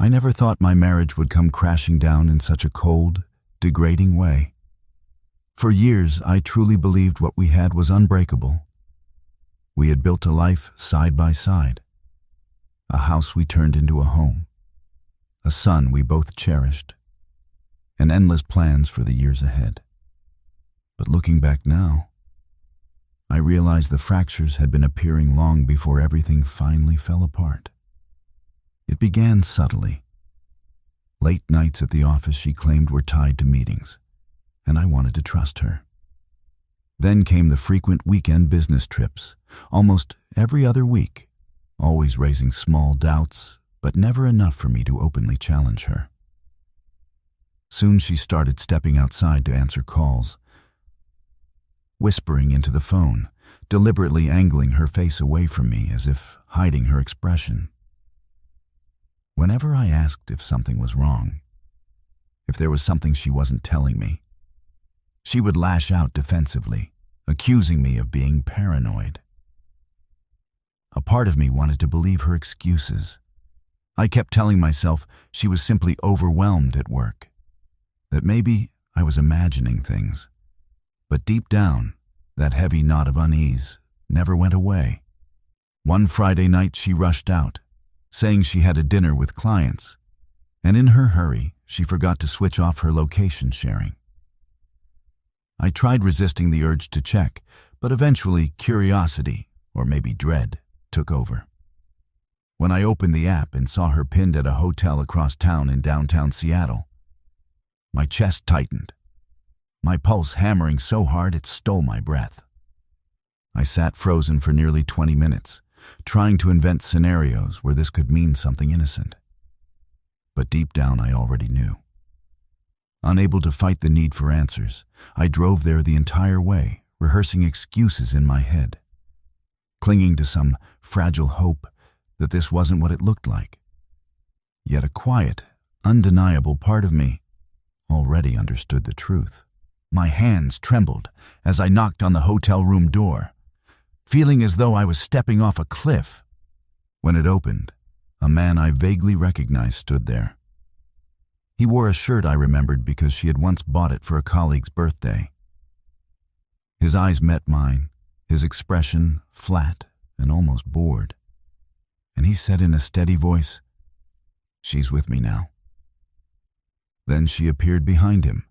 I never thought my marriage would come crashing down in such a cold, degrading way. For years, I truly believed what we had was unbreakable. We had built a life side by side, a house we turned into a home, a son we both cherished, and endless plans for the years ahead. But looking back now, I realized the fractures had been appearing long before everything finally fell apart. It began subtly. Late nights at the office she claimed were tied to meetings, and I wanted to trust her. Then came the frequent weekend business trips, almost every other week, always raising small doubts, but never enough for me to openly challenge her. Soon she started stepping outside to answer calls, whispering into the phone, deliberately angling her face away from me as if hiding her expression. Whenever I asked if something was wrong, if there was something she wasn't telling me, she would lash out defensively, accusing me of being paranoid. A part of me wanted to believe her excuses. I kept telling myself she was simply overwhelmed at work, that maybe I was imagining things. But deep down, that heavy knot of unease never went away. One Friday night she rushed out, saying she had a dinner with clients, and in her hurry, she forgot to switch off her location sharing. I tried resisting the urge to check, but eventually curiosity, or maybe dread, took over. When I opened the app and saw her pinned at a hotel across town in downtown Seattle, my chest tightened, my pulse hammering so hard it stole my breath. I sat frozen for nearly 20 minutes, trying to invent scenarios where this could mean something innocent. But deep down I already knew. Unable to fight the need for answers, I drove there the entire way, rehearsing excuses in my head, clinging to some fragile hope that this wasn't what it looked like. Yet a quiet, undeniable part of me already understood the truth. My hands trembled as I knocked on the hotel room door, feeling as though I was stepping off a cliff. When it opened, a man I vaguely recognized stood there. He wore a shirt I remembered because she had once bought it for a colleague's birthday. His eyes met mine, his expression flat and almost bored. And he said in a steady voice, "She's with me now." Then she appeared behind him,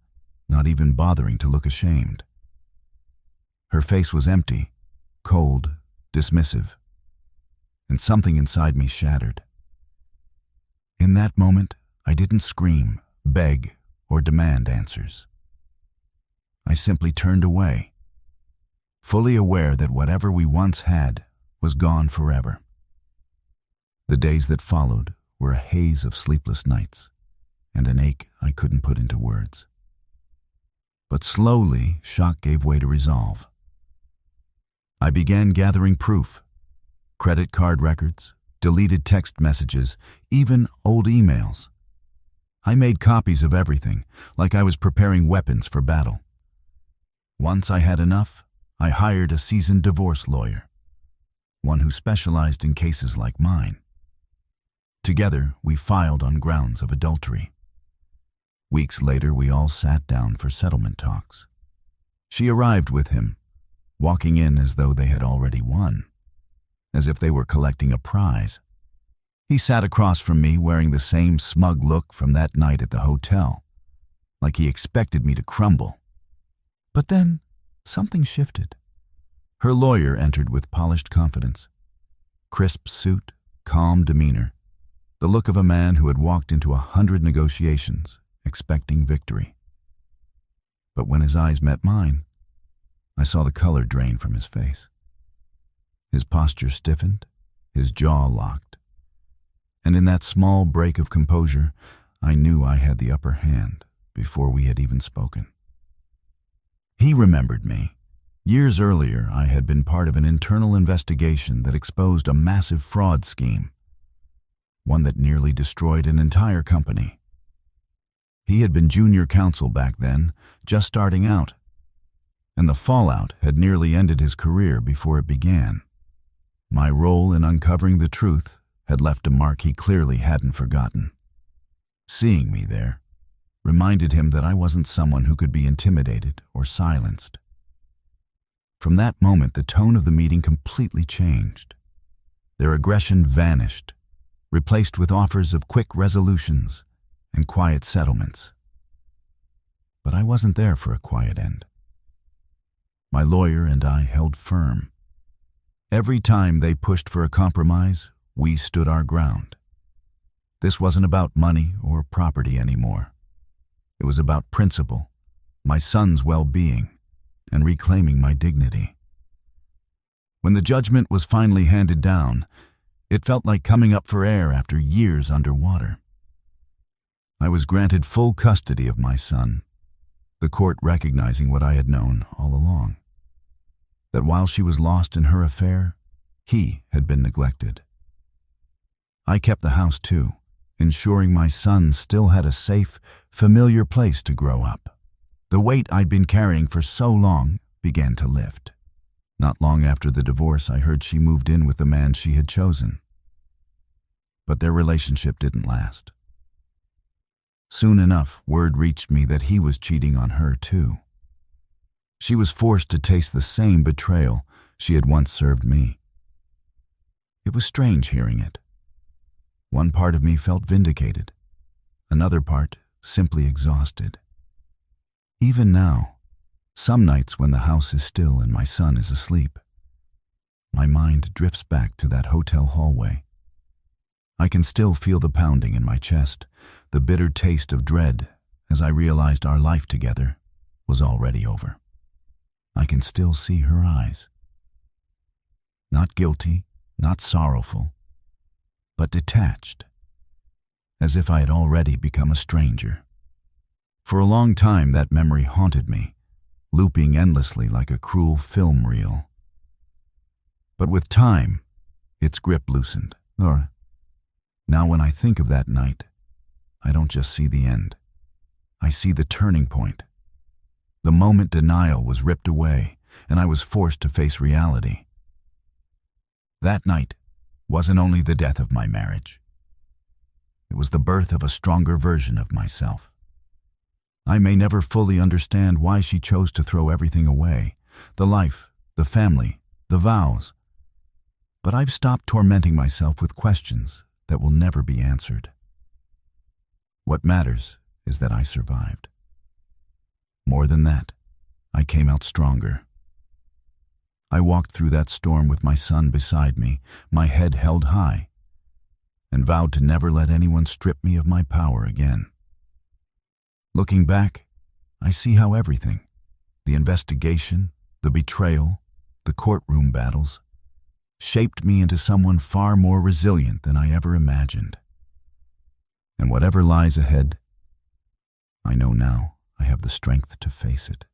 not even bothering to look ashamed. Her face was empty, cold, dismissive, and something inside me shattered. In that moment, I didn't scream, beg, or demand answers. I simply turned away, fully aware that whatever we once had was gone forever. The days that followed were a haze of sleepless nights and an ache I couldn't put into words. But slowly, shock gave way to resolve. I began gathering proof, credit card records, deleted text messages, even old emails. I made copies of everything, like I was preparing weapons for battle. Once I had enough, I hired a seasoned divorce lawyer, one who specialized in cases like mine. Together, we filed on grounds of adultery. Weeks later, we all sat down for settlement talks. She arrived with him, walking in as though they had already won, as if they were collecting a prize. He sat across from me wearing the same smug look from that night at the hotel, like he expected me to crumble. But then, something shifted. Her lawyer entered with polished confidence. Crisp suit, calm demeanor, the look of a man who had walked into 100 negotiations, expecting victory. But when his eyes met mine, I saw the color drain from his face. His posture stiffened, his jaw locked. And in that small break of composure, I knew I had the upper hand before we had even spoken. He remembered me. Years earlier, I had been part of an internal investigation that exposed a massive fraud scheme, one that nearly destroyed an entire company. He had been junior counsel back then, just starting out, and the fallout had nearly ended his career before it began. My role in uncovering the truth had left a mark he clearly hadn't forgotten. Seeing me there reminded him that I wasn't someone who could be intimidated or silenced. From that moment, the tone of the meeting completely changed. Their aggression vanished, replaced with offers of quick resolutions and quiet settlements. But I wasn't there for a quiet end. My lawyer and I held firm. Every time they pushed for a compromise, we stood our ground. This wasn't about money or property anymore. It was about principle, my son's well-being, and reclaiming my dignity. When the judgment was finally handed down, it felt like coming up for air after years underwater. I was granted full custody of my son, the court recognizing what I had known all along, that while she was lost in her affair, he had been neglected. I kept the house too, ensuring my son still had a safe, familiar place to grow up. The weight I'd been carrying for so long began to lift. Not long after the divorce, I heard she moved in with the man she had chosen. But their relationship didn't last. Soon enough, word reached me that he was cheating on her too. She was forced to taste the same betrayal she had once served me. It was strange hearing it. One part of me felt vindicated, another part simply exhausted. Even now, some nights when the house is still and my son is asleep, my mind drifts back to that hotel hallway. I can still feel the pounding in my chest, the bitter taste of dread as I realized our life together was already over. I can still see her eyes. Not guilty, not sorrowful, but detached, as if I had already become a stranger. For a long time that memory haunted me, looping endlessly like a cruel film reel. But with time, its grip loosened. Now when I think of that night, I don't just see the end. I see the turning point. The moment denial was ripped away, and I was forced to face reality. That night wasn't only the death of my marriage. It was the birth of a stronger version of myself. I may never fully understand why she chose to throw everything away, the life, the family, the vows. But I've stopped tormenting myself with questions that will never be answered. What matters is that I survived. More than that, I came out stronger. I walked through that storm with my son beside me, my head held high, and vowed to never let anyone strip me of my power again. Looking back, I see how everything, the investigation, the betrayal, the courtroom battles, shaped me into someone far more resilient than I ever imagined. And whatever lies ahead, I know now I have the strength to face it.